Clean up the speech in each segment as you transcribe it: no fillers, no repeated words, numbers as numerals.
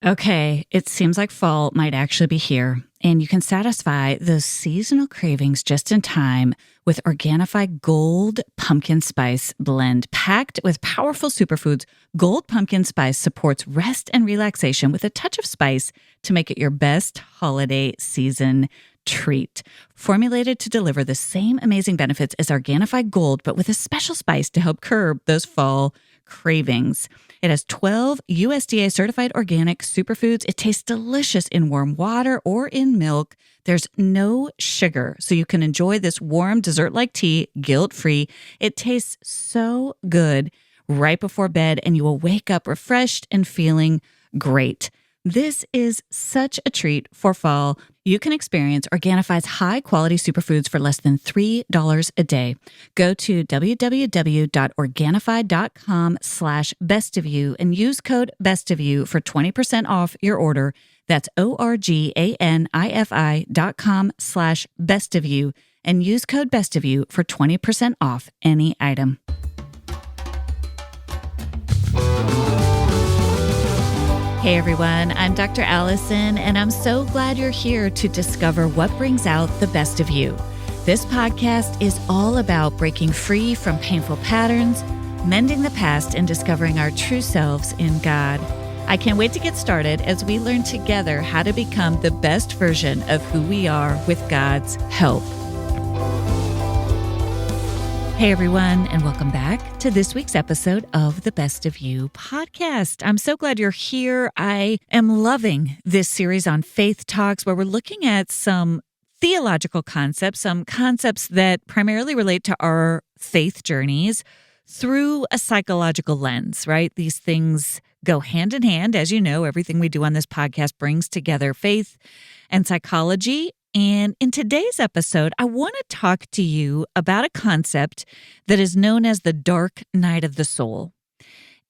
Okay, it seems like fall might actually be here, and you can satisfy those seasonal cravings just in time with Organifi Gold Pumpkin Spice Blend. Packed with powerful superfoods, Gold Pumpkin Spice supports rest and relaxation with a touch of spice to make it your best holiday season treat. Formulated to deliver the same amazing benefits as Organifi Gold, but with a special spice to help curb those fall cravings. It has 12 USDA certified organic superfoods. It tastes delicious in warm water or in milk. There's no sugar, so you can enjoy this warm dessert-like tea guilt-free. It tastes so good right before bed, and you will wake up refreshed and feeling great. This is such a treat for fall. You can experience Organifi's high-quality superfoods for less than $3 a day. Go to www.organifi.com/bestofyou and use code bestofyou for 20% off your order. That's ORGANIFI.com/bestofyou and use code bestofyou for 20% off any item. Hey everyone, I'm Dr. Allison, and I'm so glad you're here to discover what brings out the best of you. This podcast is all about breaking free from painful patterns, mending the past, and discovering our true selves in God. I can't wait to get started as we learn together how to become the best version of who we are with God's help. Hey everyone, and welcome back to this week's episode of the Best of You podcast. I'm so glad you're here. I am loving this series on Faith Talks, where we're looking at some theological concepts, some concepts that primarily relate to our faith journeys through a psychological lens, right? These things go hand in hand. As you know, everything we do on this podcast brings together faith and psychology. And in today's episode, I want to talk to you about a concept that is known as the dark night of the soul.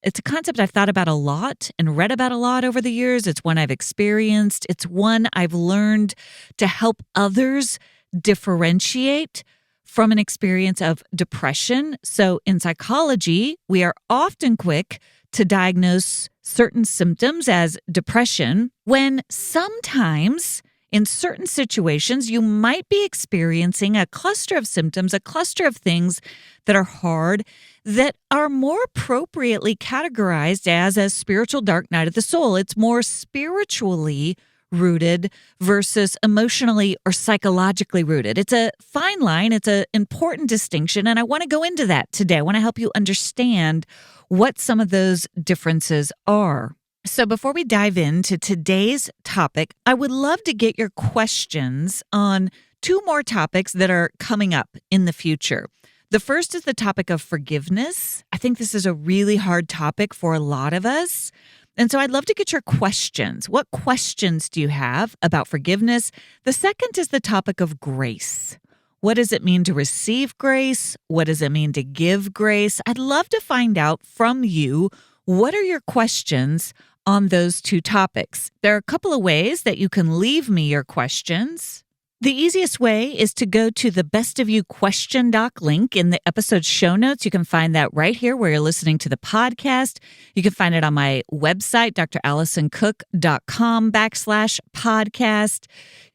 It's a concept I've thought about a lot and read about a lot over the years. It's one I've experienced. It's one I've learned to help others differentiate from an experience of depression. So in psychology, we are often quick to diagnose certain symptoms as depression when sometimes in certain situations, you might be experiencing a cluster of symptoms, a cluster of things that are hard, that are more appropriately categorized as a spiritual dark night of the soul. It's more spiritually rooted versus emotionally or psychologically rooted. It's a fine line. It's an important distinction, and I want to go into that today. I want to help you understand what some of those differences are. So before we dive into today's topic, I would love to get your questions on two more topics that are coming up in the future. The first is the topic of forgiveness. I think this is a really hard topic for a lot of us. And so I'd love to get your questions. What questions do you have about forgiveness? The second is the topic of grace. What does it mean to receive grace? What does it mean to give grace? I'd love to find out from you, what are your questions on those two topics? There are a couple of ways that you can leave me your questions. The easiest way is to go to the Best of You question doc link in the episode show notes. You can find that right here where you're listening to the podcast. You can find it on my website, drallisoncook.com/podcast.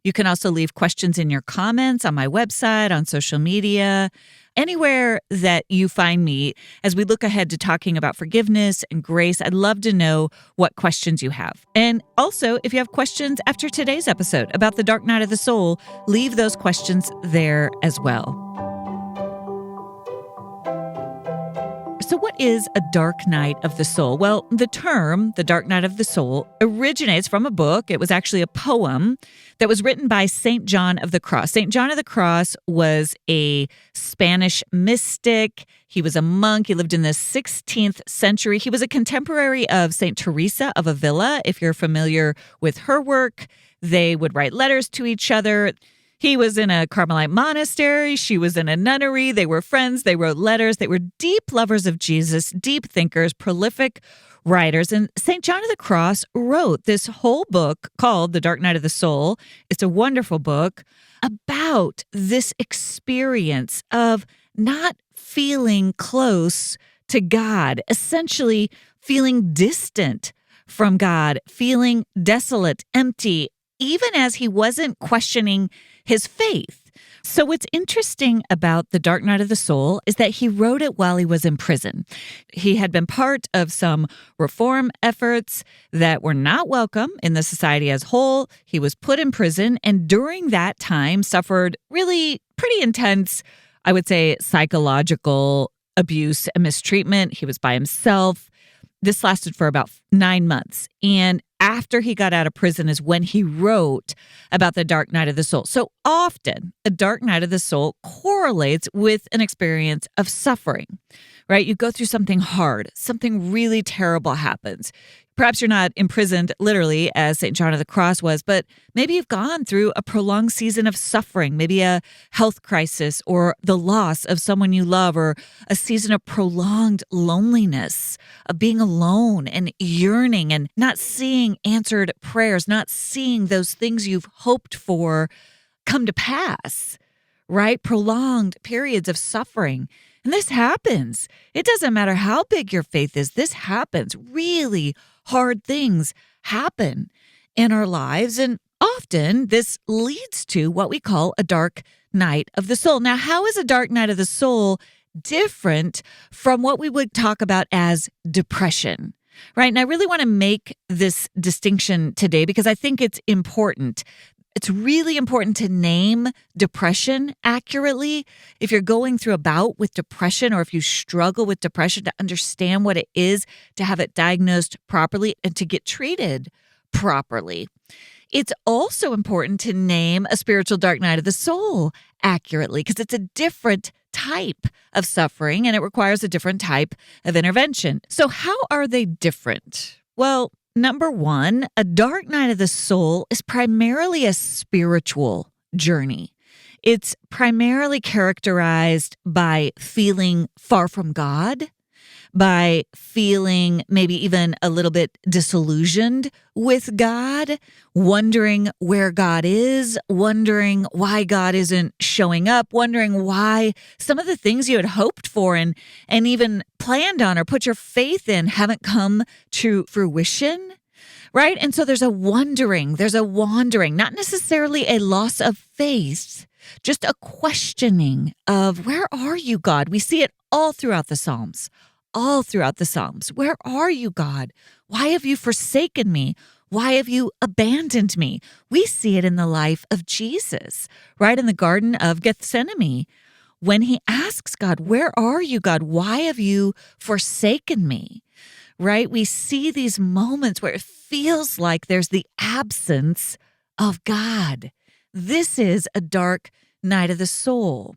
You can also leave questions in your comments on my website, on social media, anywhere that you find me. As we look ahead to talking about forgiveness and grace, I'd love to know what questions you have. And also, if you have questions after today's episode about the dark night of the soul, leave those questions there as well. So what is a dark night of the soul? Well, the term, the dark night of the soul, originates from a book. It was actually a poem that was written by St. John of the Cross. St. John of the Cross was a Spanish mystic. He was a monk. He lived in the 16th century. He was a contemporary of St. Teresa of Avila. If you're familiar with her work, they would write letters to each other. He was in a Carmelite monastery. She was in a nunnery. They were friends. They wrote letters. They were deep lovers of Jesus, deep thinkers, prolific writers. And St. John of the Cross wrote this whole book called The Dark Night of the Soul. It's a wonderful book about this experience of not feeling close to God, essentially feeling distant from God, feeling desolate, empty, even as he wasn't questioning his faith. So what's interesting about The Dark Night of the Soul is that he wrote it while he was in prison. He had been part of some reform efforts that were not welcome in the society as a whole. He was put in prison, and during that time suffered really pretty intense, I would say, psychological abuse and mistreatment. He was by himself. This lasted for about 9 months. And after he got out of prison is when he wrote about the dark night of the soul. So often, a dark night of the soul correlates with an experience of suffering, right? You go through something hard, something really terrible happens. Perhaps you're not imprisoned literally as St. John of the Cross was, but maybe you've gone through a prolonged season of suffering, maybe a health crisis or the loss of someone you love, or a season of prolonged loneliness, of being alone and yearning and not seeing answered prayers, not seeing those things you've hoped for come to pass, right? Prolonged periods of suffering. And this happens. It doesn't matter how big your faith is. This happens. Really hard things happen in our lives. And often this leads to what we call a dark night of the soul. Now, how is a dark night of the soul different from what we would talk about as depression? Right. And I really want to make this distinction today because I think it's important. It's really important to name depression accurately. If you're going through a bout with depression, or if you struggle with depression, to understand what it is, to have it diagnosed properly, and to get treated properly. It's also important to name a spiritual dark night of the soul accurately because it's a different type of suffering and it requires a different type of intervention. So how are they different? Well, number one, a dark night of the soul is primarily a spiritual journey. It's primarily characterized by feeling far from God, by feeling maybe even a little bit disillusioned with God, wondering where God is, wondering why God isn't showing up, wondering why some of the things you had hoped for and even planned on or put your faith in haven't come to fruition, right? And so there's a wandering, not necessarily a loss of faith, just a questioning of, where are you, God? We see it all throughout the Psalms. Where are you, God? Why have you forsaken me? Why have you abandoned me? We see it in the life of Jesus, right? In the Garden of Gethsemane, when he asks God, where are you, God? Why have you forsaken me? Right? We see these moments where it feels like there's the absence of God. This is a dark night of the soul.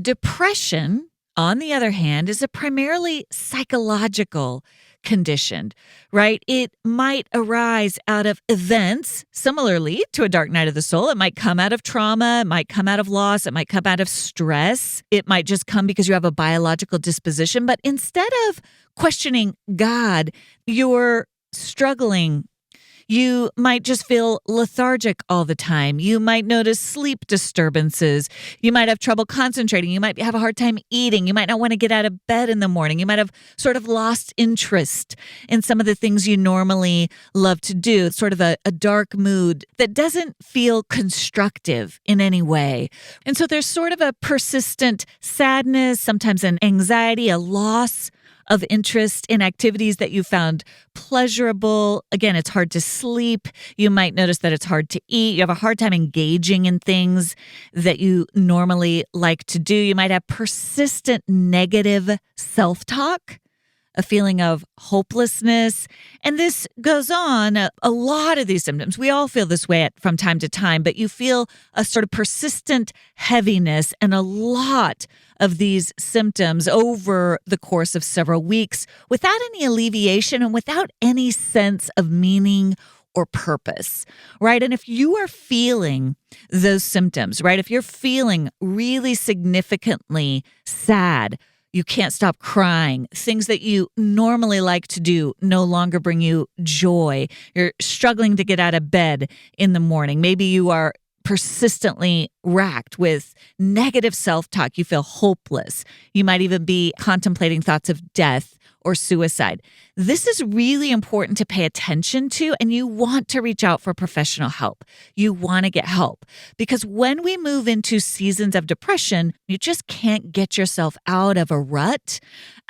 Depression, on the other hand, is a primarily psychological condition, right? It might arise out of events similarly to a dark night of the soul. It might come out of trauma. It might come out of loss. It might come out of stress. It might just come because you have a biological disposition. But instead of questioning God, you're struggling. You might just feel lethargic all the time. You might notice sleep disturbances. You might have trouble concentrating. You might have a hard time eating. You might not want to get out of bed in the morning. You might have sort of lost interest in some of the things you normally love to do. It's sort of a dark mood that doesn't feel constructive in any way. And so there's sort of a persistent sadness, sometimes an anxiety, a loss of interest in activities that you found pleasurable. Again, it's hard to sleep. You might notice that it's hard to eat. You have a hard time engaging in things that you normally like to do. You might have persistent negative self-talk, a feeling of hopelessness. And this goes on, a lot of these symptoms. We all feel this way from time to time, but you feel a sort of persistent heaviness and a lot of these symptoms over the course of several weeks without any alleviation and without any sense of meaning or purpose, right? And if you are feeling those symptoms, right, if you're feeling really significantly sad, you can't stop crying, things that you normally like to do no longer bring you joy, you're struggling to get out of bed in the morning, maybe you are persistently racked with negative self-talk, you feel hopeless, you might even be contemplating thoughts of death or suicide. This is really important to pay attention to, and you want to reach out for professional help. You want to get help because when we move into seasons of depression, you just can't get yourself out of a rut,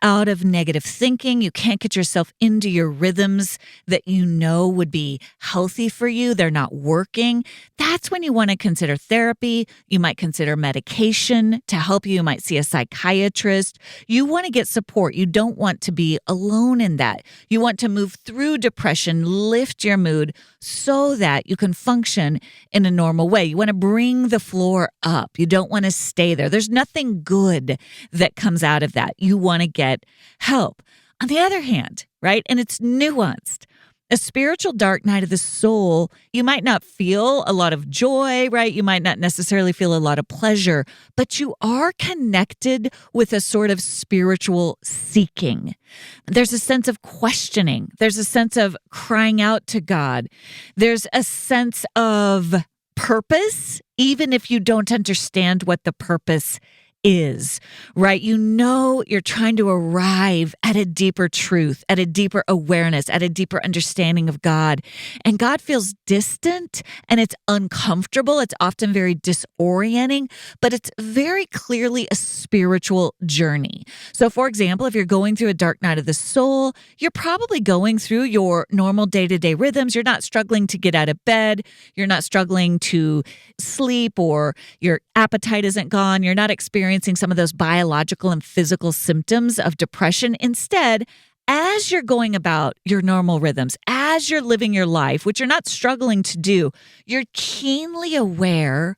out of negative thinking. You can't get yourself into your rhythms that you know would be healthy for you. They're not working. That's when you want to consider therapy. You might consider medication to help you. You might see a psychiatrist. You want to get support. You don't want to be alone in that. You want to move through depression, lift your mood so that you can function in a normal way. You want to bring the floor up. You don't want to stay there. There's nothing good that comes out of that. You want to get help. On the other hand, right? And it's nuanced. A spiritual dark night of the soul, you might not feel a lot of joy, right? You might not necessarily feel a lot of pleasure, but you are connected with a sort of spiritual seeking. There's a sense of questioning. There's a sense of crying out to God. There's a sense of purpose, even if you don't understand what the purpose is, right? You know you're trying to arrive at a deeper truth, at a deeper awareness, at a deeper understanding of God. And God feels distant and it's uncomfortable. It's often very disorienting, but it's very clearly a spiritual journey. So for example, if you're going through a dark night of the soul, you're probably going through your normal day-to-day rhythms. You're not struggling to get out of bed. You're not struggling to sleep, or your appetite isn't gone. You're not experiencing some of those biological and physical symptoms of depression. Instead, as you're going about your normal rhythms, as you're living your life, which you're not struggling to do, you're keenly aware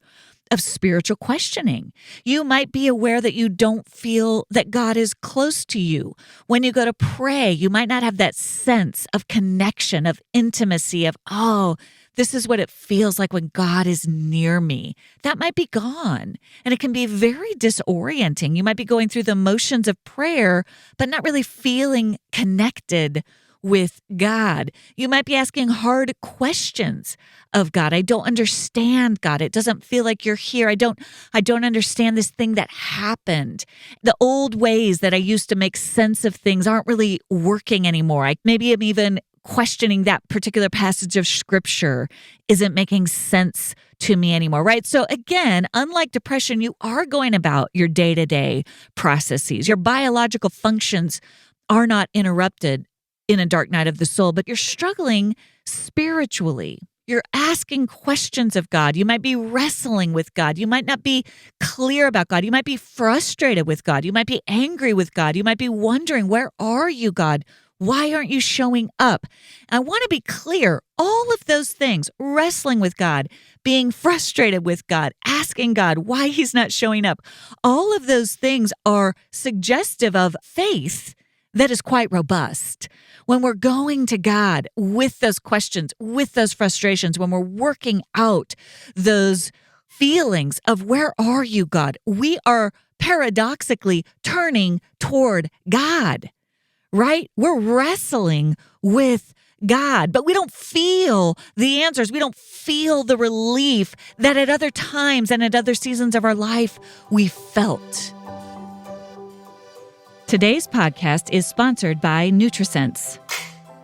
of spiritual questioning. You might be aware that you don't feel that God is close to you. When you go to pray, you might not have that sense of connection, of intimacy, of, oh, this is what it feels like when God is near me. That might be gone. And it can be very disorienting. You might be going through the motions of prayer, but not really feeling connected with God. You might be asking hard questions of God. I don't understand, God. It doesn't feel like you're here. I don't understand this thing that happened. The old ways that I used to make sense of things aren't really working anymore. Maybe I'm even questioning that particular passage of scripture isn't making sense to me anymore, right? So again, unlike depression, you are going about your day-to-day processes. Your biological functions are not interrupted in a dark night of the soul, but you're struggling spiritually. You're asking questions of God. You might be wrestling with God. You might not be clear about God. You might be frustrated with God. You might be angry with God. You might be wondering, where are you, God? Why aren't you showing up? I want to be clear. All of those things, wrestling with God, being frustrated with God, asking God why he's not showing up, all of those things are suggestive of faith that is quite robust. When we're going to God with those questions, with those frustrations, when we're working out those feelings of where are you, God, we are paradoxically turning toward God. Right? We're wrestling with God, but we don't feel the answers. We don't feel the relief that at other times and at other seasons of our life we felt. Today's podcast is sponsored by NutriSense.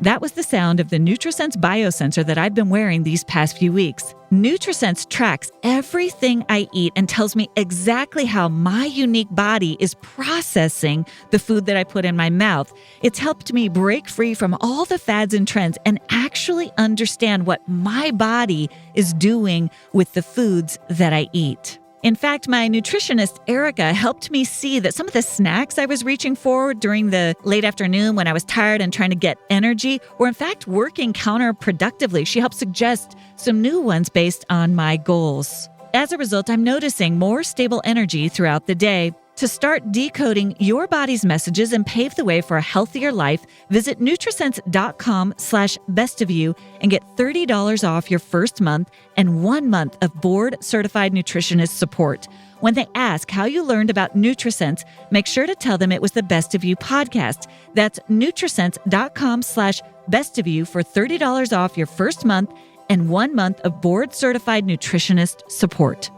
That was the sound of the NutriSense biosensor that I've been wearing these past few weeks. NutriSense tracks everything I eat and tells me exactly how my unique body is processing the food that I put in my mouth. It's helped me break free from all the fads and trends and actually understand what my body is doing with the foods that I eat. In fact, my nutritionist, Erica, helped me see that some of the snacks I was reaching for during the late afternoon when I was tired and trying to get energy were in fact working counterproductively. She helped suggest some new ones based on my goals. As a result, I'm noticing more stable energy throughout the day. To start decoding your body's messages and pave the way for a healthier life, visit nutrisense.com/bestofyou and get $30 off your first month and 1 month of board-certified nutritionist support. When they ask how you learned about NutriSense, make sure to tell them it was the Best of You podcast. That's nutrisense.com/bestofyou for $30 off your first month and 1 month of board-certified nutritionist support.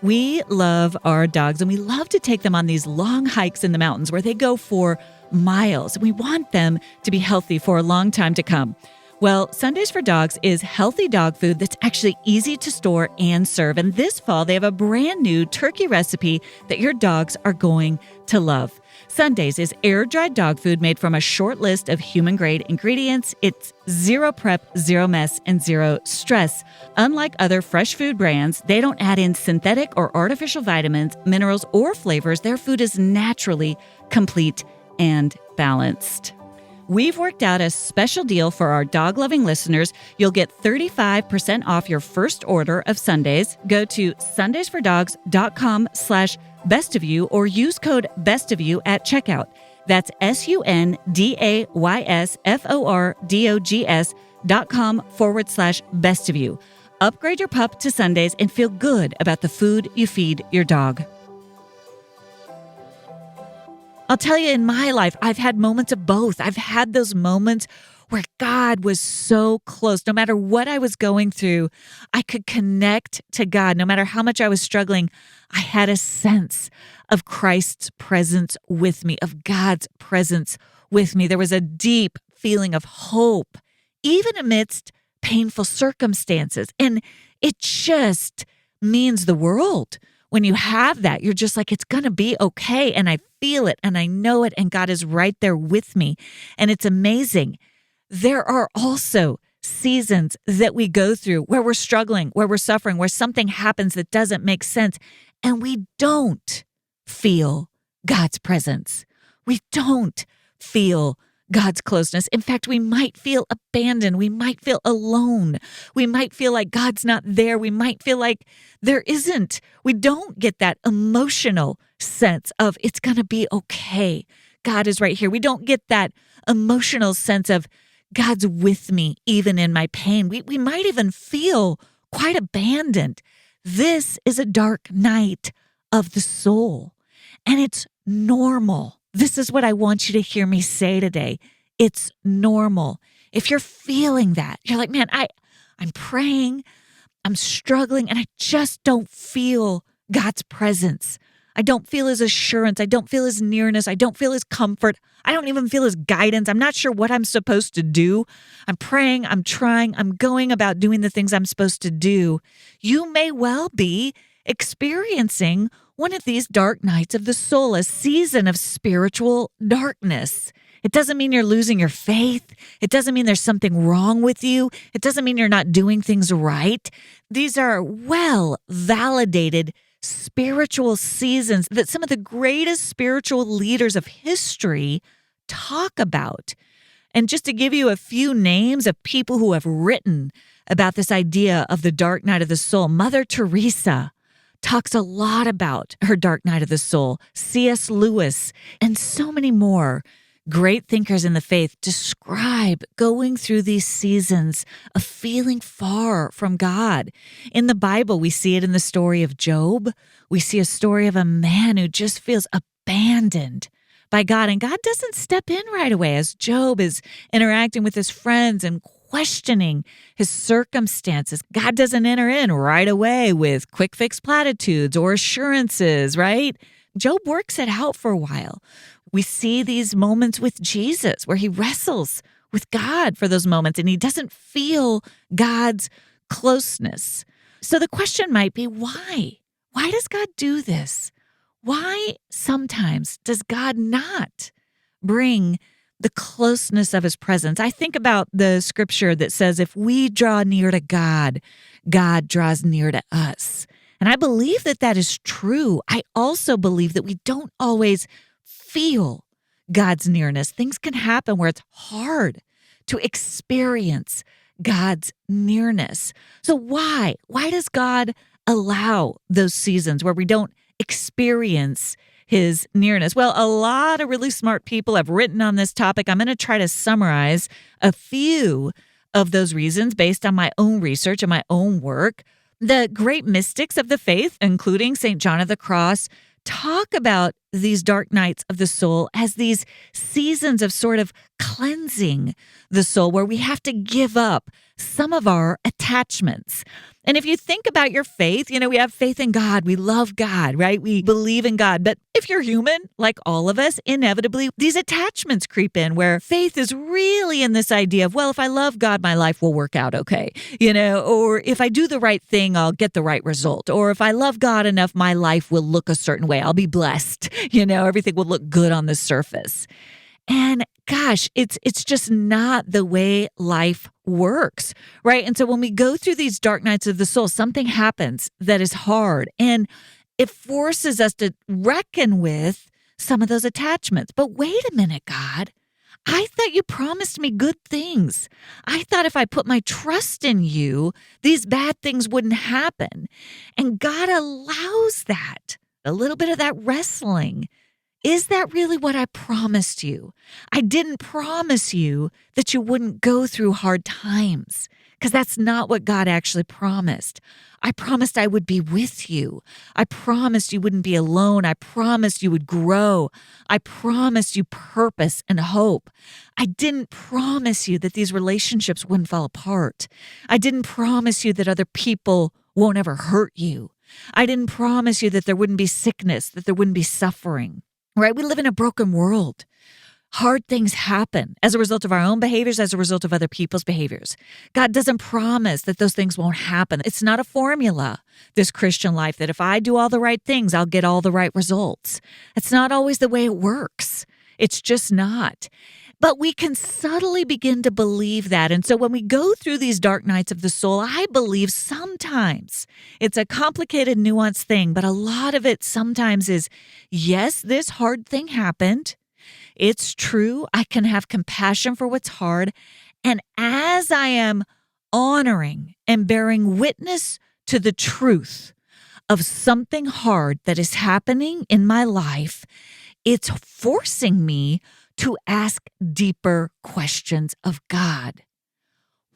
We love our dogs, and we love to take them on these long hikes in the mountains where they go for miles. We want them to be healthy for a long time to come. Well, Sundays for Dogs is healthy dog food that's actually easy to store and serve. And this fall, they have a brand new turkey recipe that your dogs are going to love. Sundays is air-dried dog food made from a short list of human-grade ingredients. It's zero prep, zero mess, and zero stress. Unlike other fresh food brands, they don't add in synthetic or artificial vitamins, minerals, or flavors. Their food is naturally complete and balanced. We've worked out a special deal for our dog-loving listeners. You'll get 35% off your first order of Sundays. Go to sundaysfordogs.com/bestofyou or use code bestofyou at checkout. That's sundaysfordogs.com/bestofyou. Upgrade your pup to Sundays and feel good about the food you feed your dog. I'll tell you, in my life, I've had moments of both. I've had those moments where God was so close. No matter what I was going through, I could connect to God. No matter how much I was struggling, I had a sense of Christ's presence with me, of God's presence with me. There was a deep feeling of hope, even amidst painful circumstances. And it just means the world. When you have that, you're just like, it's going to be okay. And I feel it and I know it. And God is right there with me. And it's amazing. There are also seasons that we go through where we're struggling, where we're suffering, where something happens that doesn't make sense. And we don't feel God's presence. We don't feel God's closeness. In fact, we might feel abandoned. We might feel alone. We might feel like God's not there. We might feel like there isn't. We don't get that emotional sense of it's going to be okay. God is right here. We don't get that emotional sense of God's with me even in my pain. We might even feel quite abandoned. This is a dark night of the soul, and it's normal. This is what I want you to hear me say today. It's normal. If you're feeling that, you're like, man, I'm praying, I'm struggling, and I just don't feel God's presence. I don't feel his assurance. I don't feel his nearness. I don't feel his comfort. I don't even feel his guidance. I'm not sure what I'm supposed to do. I'm praying, I'm trying, I'm going about doing the things I'm supposed to do. You may well be experiencing one of these dark nights of the soul, a season of spiritual darkness. It doesn't mean you're losing your faith. It doesn't mean there's something wrong with you. It doesn't mean you're not doing things right. These are well-validated spiritual seasons that some of the greatest spiritual leaders of history talk about. And just to give you a few names of people who have written about this idea of the dark night of the soul, Mother Teresa talks a lot about her dark night of the soul. C.S. Lewis and so many more great thinkers in the faith describe going through these seasons of feeling far from God. In the Bible, we see it in the story of Job. We see a story of a man who just feels abandoned by God, and God doesn't step in right away as Job is interacting with his friends and questioning his circumstances. God doesn't enter in right away with quick fix platitudes or assurances, right? Job works it out for a while. We see these moments with Jesus where he wrestles with God for those moments and he doesn't feel God's closeness. So the question might be, why? Why does God do this? Why sometimes does God not bring the closeness of his presence? I think about the scripture that says, if we draw near to God, God draws near to us. And I believe that that is true. I also believe that we don't always feel God's nearness. Things can happen where it's hard to experience God's nearness. So why? Why does God allow those seasons where we don't experience his nearness? Well, a lot of really smart people have written on this topic. I'm going to try to summarize a few of those reasons based on my own research and my own work. The great mystics of the faith, including St. John of the Cross, talk about these dark nights of the soul as these seasons of sort of cleansing the soul, where we have to give up some of our attachments. And if you think about your faith, we have faith in God. We love God, right? We believe in God. But if you're human, like all of us, inevitably, these attachments creep in where faith is really in this idea of, well, if I love God, my life will work out okay. Or if I do the right thing, I'll get the right result. Or if I love God enough, my life will look a certain way. I'll be blessed. Everything will look good on the surface. And gosh, it's just not the way life works, right? And so when we go through these dark nights of the soul, something happens that is hard, and it forces us to reckon with some of those attachments. But wait a minute, God. I thought you promised me good things. I thought if I put my trust in you, these bad things wouldn't happen. And God allows that, a little bit of that wrestling. Is that really what I promised you? I didn't promise you that you wouldn't go through hard times, because that's not what God actually promised. I promised I would be with you. I promised you wouldn't be alone. I promised you would grow. I promised you purpose and hope. I didn't promise you that these relationships wouldn't fall apart. I didn't promise you that other people won't ever hurt you. I didn't promise you that there wouldn't be sickness, that there wouldn't be suffering. Right? We live in a broken world. Hard things happen as a result of our own behaviors, as a result of other people's behaviors. God doesn't promise that those things won't happen. It's not a formula, this Christian life, that if I do all the right things, I'll get all the right results. It's not always the way it works. It's just not. But we can subtly begin to believe that. And so when we go through these dark nights of the soul, I believe sometimes it's a complicated, nuanced thing, but a lot of it sometimes is, yes, this hard thing happened. It's true. I can have compassion for what's hard. And as I am honoring and bearing witness to the truth of something hard that is happening in my life, it's forcing me to ask deeper questions of God.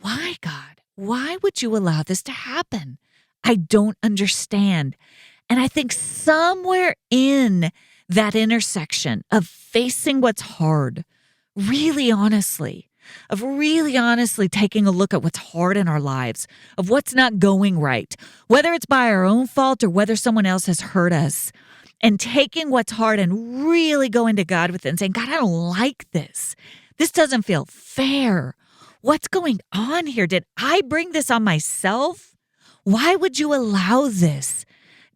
Why, God? Why would you allow this to happen? I don't understand. And I think somewhere in that intersection of facing what's hard, really honestly taking a look at what's hard in our lives, of what's not going right, whether it's by our own fault or whether someone else has hurt us, and taking what's hard and really going to God with it and saying, God, I don't like this. This doesn't feel fair. What's going on here? Did I bring this on myself? Why would you allow this?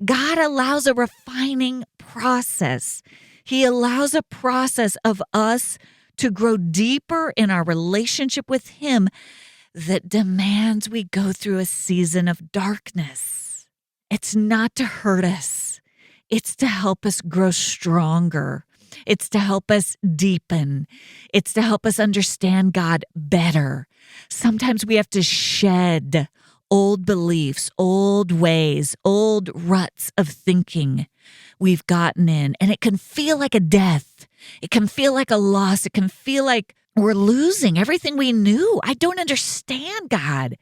God allows a refining process. He allows a process of us to grow deeper in our relationship with Him that demands we go through a season of darkness. It's not to hurt us. It's to help us grow stronger. It's to help us deepen. It's to help us understand God better. Sometimes we have to shed old beliefs, old ways, old ruts of thinking we've gotten in. And it can feel like a death. It can feel like a loss. It can feel like we're losing everything we knew. I don't understand, God.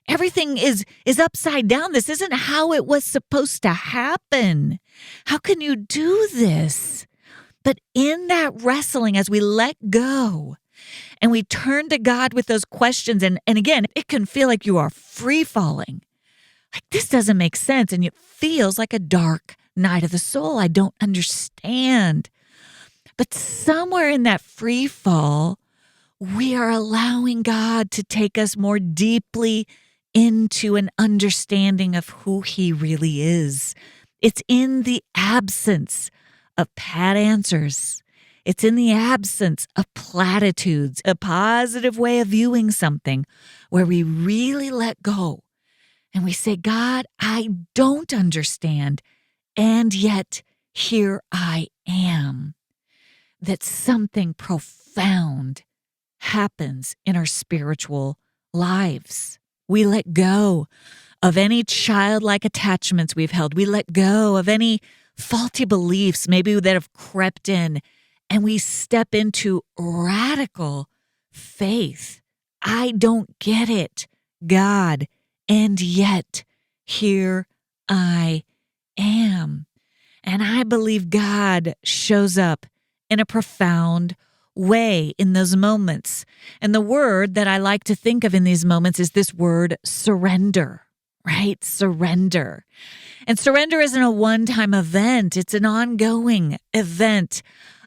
Everything is upside down. This isn't how it was supposed to happen. How can you do this? But in that wrestling, as we let go and we turn to God with those questions, and again, it can feel like you are free falling. Like, this doesn't make sense. And it feels like a dark night of the soul. I don't understand. But somewhere in that free fall, we are allowing God to take us more deeply into an understanding of who He really is. It's in the absence of pat answers. It's in the absence of platitudes, a positive way of viewing something where we really let go and we say, God, I don't understand, and yet here I am. That something profound happens in our spiritual lives. We let go of any childlike attachments we've held. We let go of any faulty beliefs maybe that have crept in, and we step into radical faith. I don't get it, God, and yet here I am. And I believe God shows up in a profound way in those moments. And the word that I like to think of in these moments is this word surrender, right? Surrender. And surrender isn't a one-time event. It's an ongoing event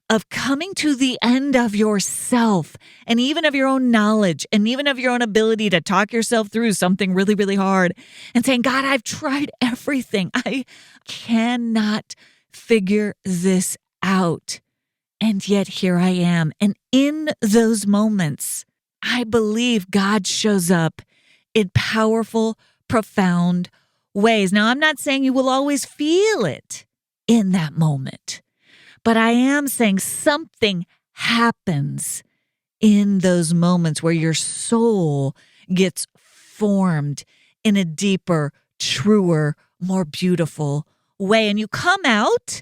of coming to the end of yourself and even of your own knowledge and even of your own ability to talk yourself through something really, really hard and saying, God, I've tried everything. I cannot figure this out. And yet here I am. And in those moments, I believe God shows up in powerful, profound ways. Now, I'm not saying you will always feel it in that moment, but I am saying something happens in those moments where your soul gets formed in a deeper, truer, more beautiful way. And you come out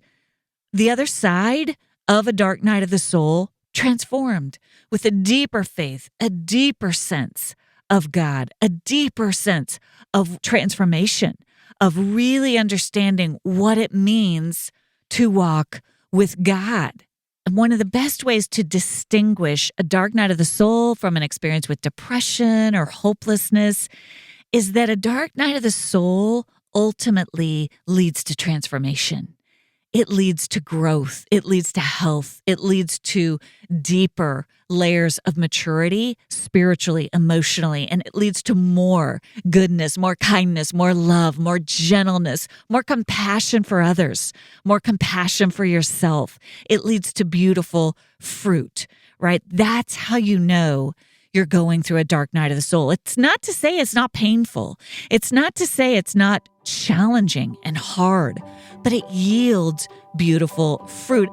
the other side of a dark night of the soul transformed with a deeper faith, a deeper sense of God, a deeper sense of transformation, of really understanding what it means to walk with God. And one of the best ways to distinguish a dark night of the soul from an experience with depression or hopelessness is that a dark night of the soul ultimately leads to transformation. It leads to growth. It leads to health. It leads to deeper layers of maturity, spiritually, emotionally, and it leads to more goodness, more kindness, more love, more gentleness, more compassion for others, more compassion for yourself. It leads to beautiful fruit, right? That's how you know you're going through a dark night of the soul. It's not to say it's not painful. It's not to say it's not challenging and hard, but it yields beautiful fruit.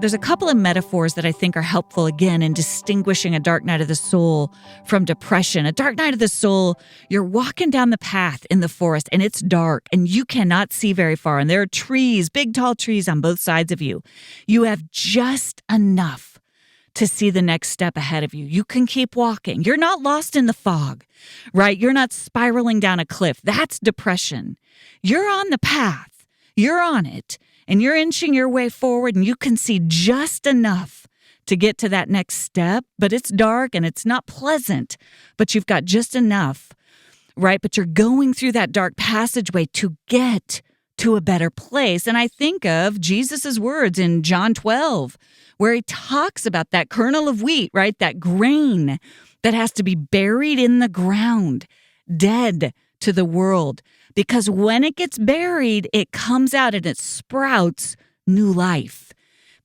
There's a couple of metaphors that I think are helpful, again, in distinguishing a dark night of the soul from depression. A dark night of the soul, you're walking down the path in the forest and it's dark and you cannot see very far. And there are trees, big, tall trees on both sides of you. You have just enough to see the next step ahead of you. You can keep walking. You're not lost in the fog, right? You're not spiraling down a cliff. That's depression. You're on the path. You're on it. And you're inching your way forward and you can see just enough to get to that next step, but it's dark and it's not pleasant, but you've got just enough, right? But you're going through that dark passageway to get to a better place. And I think of Jesus's words in John 12, where he talks about that kernel of wheat, right? That grain that has to be buried in the ground, dead to the world. Because when it gets buried, it comes out and it sprouts new life.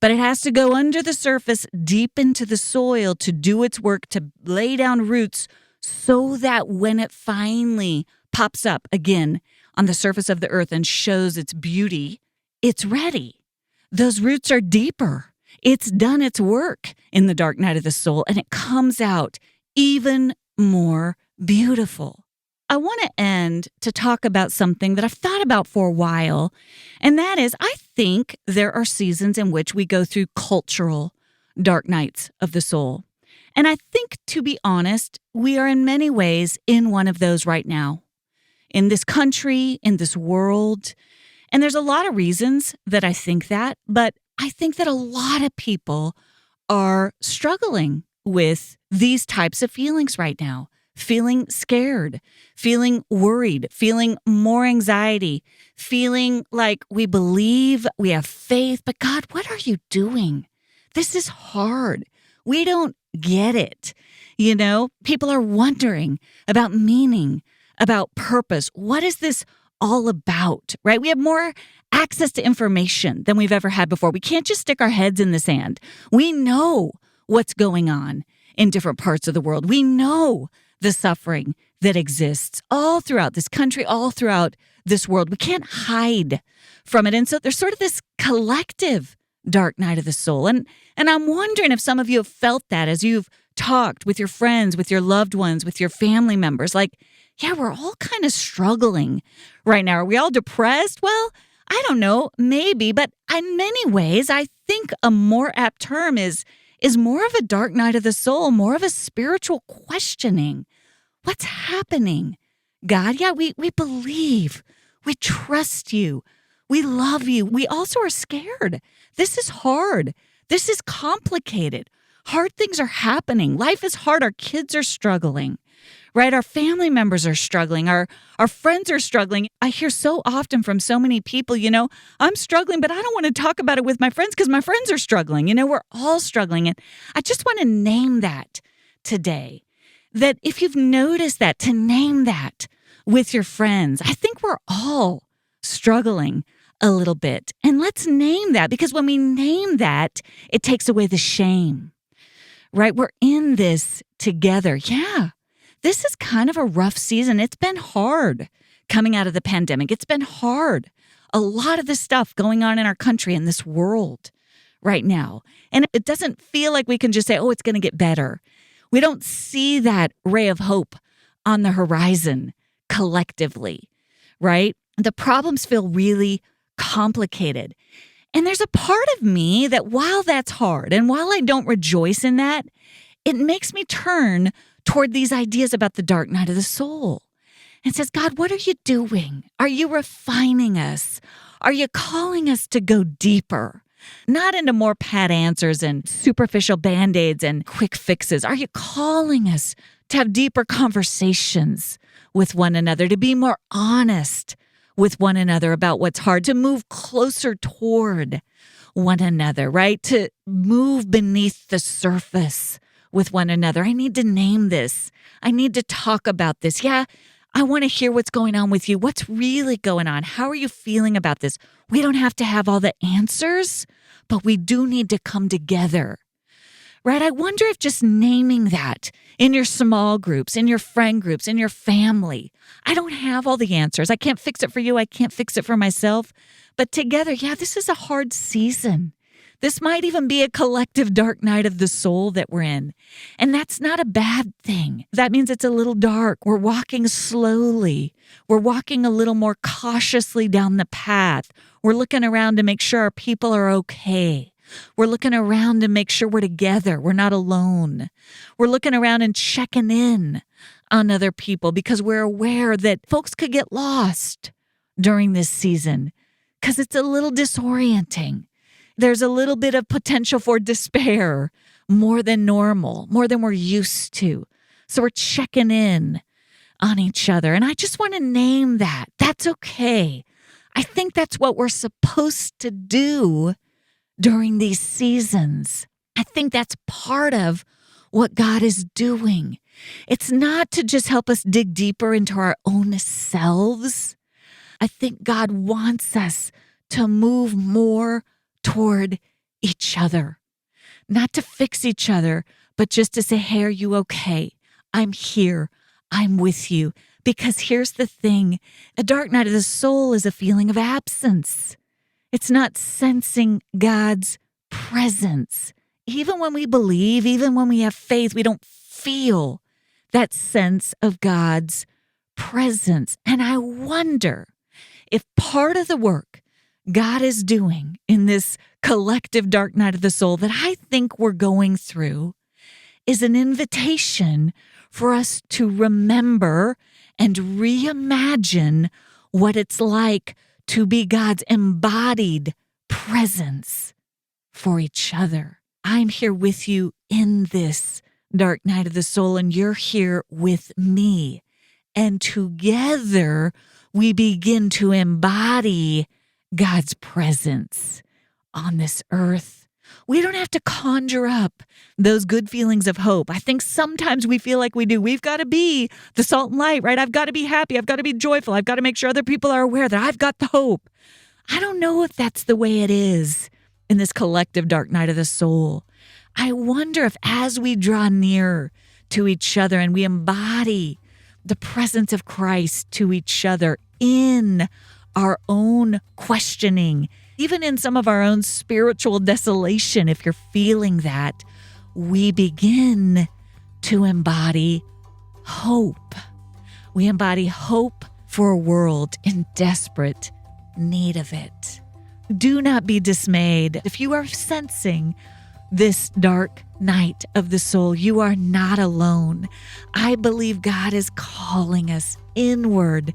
But it has to go under the surface, deep into the soil to do its work, to lay down roots so that when it finally pops up again on the surface of the earth and shows its beauty, it's ready. Those roots are deeper. It's done its work in the dark night of the soul, and it comes out even more beautiful. I want to end to talk about something that I've thought about for a while, and that is I think there are seasons in which we go through cultural dark nights of the soul. And I think, to be honest, we are in many ways in one of those right now, in this country, in this world. And there's a lot of reasons that I think that, but I think that a lot of people are struggling with these types of feelings right now. Feeling scared, feeling worried, feeling more anxiety, feeling like we believe, we have faith, but God, what are you doing? This is hard. We don't get it. You know, people are wondering about meaning, about purpose. What is this all about, right? We have more access to information than we've ever had before. We can't just stick our heads in the sand. We know what's going on in different parts of the world. We know the suffering that exists all throughout this country, all throughout this world. We can't hide from it. And so there's sort of this collective dark night of the soul. And I'm wondering if some of you have felt that as you've talked with your friends, with your loved ones, with your family members. Like, yeah, we're all kind of struggling right now. Are we all depressed? Well, I don't know, maybe. But in many ways, I think a more apt term is more of a dark night of the soul, more of a spiritual questioning. What's happening? God, yeah, we believe. We trust you. We love you. We also are scared. This is hard. This is complicated. Hard things are happening. Life is hard. Our kids are struggling, right? Our family members are struggling. Our friends are struggling. I hear so often from so many people, I'm struggling, but I don't want to talk about it with my friends because my friends are struggling. We're all struggling. And I just want to name that today. That if you've noticed that, to name that with your friends. I think we're all struggling a little bit. And let's name that, because when we name that, it takes away the shame, right? We're in this together. Yeah, this is kind of a rough season. It's been hard coming out of the pandemic. It's been hard. A lot of the stuff going on in our country and this world right now. And it doesn't feel like we can just say, oh, it's going to get better. We don't see that ray of hope on the horizon collectively, right? The problems feel really complicated. And there's a part of me that while that's hard and while I don't rejoice in that, it makes me turn toward these ideas about the dark night of the soul and says, God, what are you doing? Are you refining us? Are you calling us to go deeper? Not into more pat answers and superficial band-aids and quick fixes. Are you calling us to have deeper conversations with one another, to be more honest with one another about what's hard, to move closer toward one another, right? To move beneath the surface with one another. I need to name this. I need to talk about this. Yeah, I want to hear what's going on with you. What's really going on? How are you feeling about this? We don't have to have all the answers, but we do need to come together, right? I wonder if just naming that in your small groups, in your friend groups, in your family, I don't have all the answers. I can't fix it for you. I can't fix it for myself. But together, yeah, this is a hard season. This might even be a collective dark night of the soul that we're in. And that's not a bad thing. That means it's a little dark. We're walking slowly. We're walking a little more cautiously down the path. We're looking around to make sure our people are okay. We're looking around to make sure we're together. We're not alone. We're looking around and checking in on other people because we're aware that folks could get lost during this season because it's a little disorienting. There's a little bit of potential for despair, more than normal, more than we're used to. So we're checking in on each other. And I just want to name that. That's okay. I think that's what we're supposed to do during these seasons. I think that's part of what God is doing. It's not to just help us dig deeper into our own selves. I think God wants us to move more toward each other, not to fix each other, but just to say, hey, are you okay? I'm here. I'm with you. Because here's the thing. A dark night of the soul is a feeling of absence. It's not sensing God's presence. Even when we believe, even when we have faith, we don't feel that sense of God's presence. And I wonder if part of the work God is doing in this collective dark night of the soul that I think we're going through is an invitation for us to remember and reimagine what it's like to be God's embodied presence for each other. I'm here with you in this dark night of the soul, and you're here with me. And together we begin to embody God's presence on this earth. We don't have to conjure up those good feelings of hope. I think sometimes we feel like we do. We've got to be the salt and light, right? I've got to be happy. I've got to be joyful. I've got to make sure other people are aware that I've got the hope. I don't know if that's the way it is in this collective dark night of the soul. I wonder if as we draw near to each other and we embody the presence of Christ to each other in our own questioning, even in some of our own spiritual desolation, if you're feeling that, we begin to embody hope. We embody hope for a world in desperate need of it. Do not be dismayed if you are sensing this dark night of the soul. You are not alone. I believe God is calling us inward,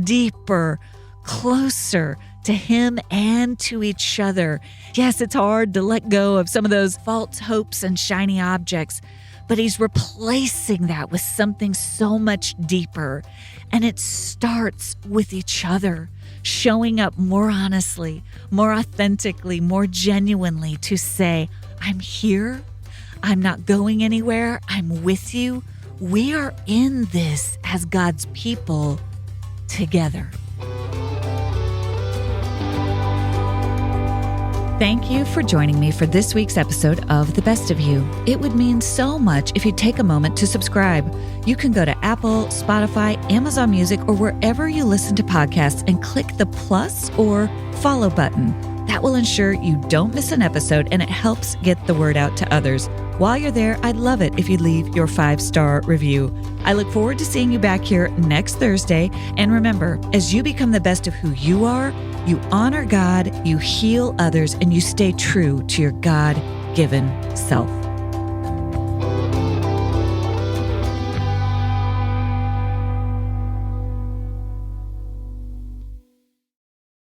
deeper, closer to Him and to each other. Yes, it's hard to let go of some of those false hopes and shiny objects, but He's replacing that with something so much deeper. And it starts with each other, showing up more honestly, more authentically, more genuinely to say, I'm here. I'm not going anywhere. I'm with you. We are in this as God's people together. Thank you for joining me for this week's episode of The Best of You. It would mean so much if you take a moment to subscribe. You can go to Apple, Spotify, Amazon Music, or wherever you listen to podcasts and click the plus or follow button. That will ensure you don't miss an episode and it helps get the word out to others. While you're there, I'd love it if you'd leave your 5-star review. I look forward to seeing you back here next Thursday. And remember, as you become the best of who you are, you honor God, you heal others, and you stay true to your God-given self.